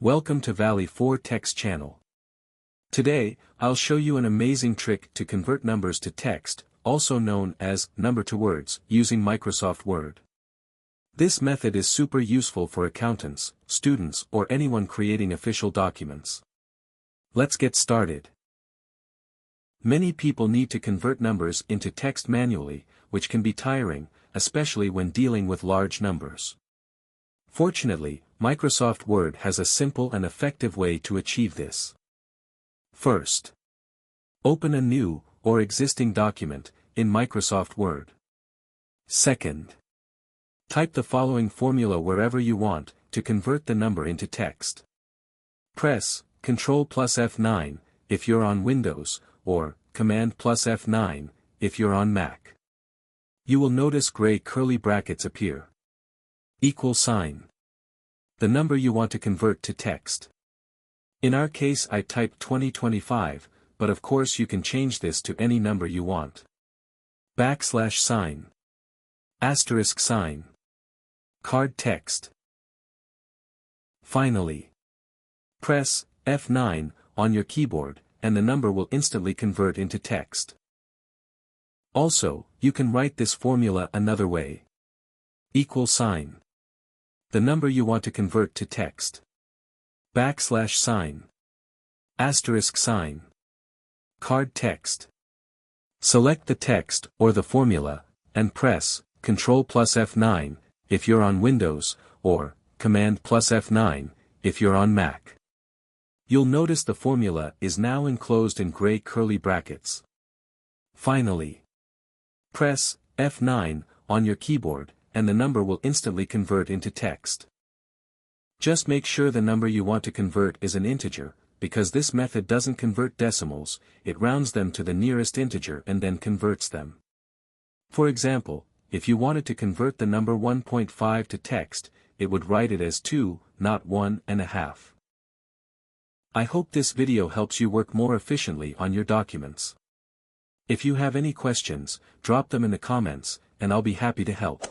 Welcome to Valley 4 Text channel. Today, I'll show you an amazing trick to convert numbers to text, also known as number to words, using Microsoft Word. This method is super useful for accountants, students, or anyone creating official documents. Let's get started. Many people need to convert numbers into text manually, which can be tiring, especially when dealing with large numbers. Fortunately, Microsoft Word has a simple and effective way to achieve this. First, open a new, or existing document, in Microsoft Word. Second, type the following formula wherever you want, to convert the number into text. Press Ctrl plus F9, if you're on Windows, or Command plus F9, if you're on Mac. You will notice gray curly brackets appear. Equal sign. The number you want to convert to text. In our case I typed 2025, but of course you can change this to any number you want. Backslash sign. Asterisk sign. Card text. Finally, press F9 on your keyboard, and the number will instantly convert into text. Also, you can write this formula another way. Equal sign. The number you want to convert to text. Backslash sign. Asterisk sign. Card text. Select the text, or the formula, and press Ctrl plus F9, if you're on Windows, or Command plus F9, if you're on Mac. You'll notice the formula is now enclosed in gray curly brackets. Finally, press F9 on your keyboard, and the number will instantly convert into text. Just make sure the number you want to convert is an integer, because this method doesn't convert decimals, it rounds them to the nearest integer and then converts them. For example, if you wanted to convert the number 1.5 to text, it would write it as 2, not 1.5. I hope this video helps you work more efficiently on your documents. If you have any questions, drop them in the comments, and I'll be happy to help.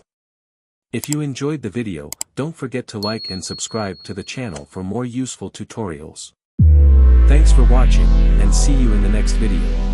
If you enjoyed the video, don't forget to like and subscribe to the channel for more useful tutorials. Thanks for watching, and see you in the next video.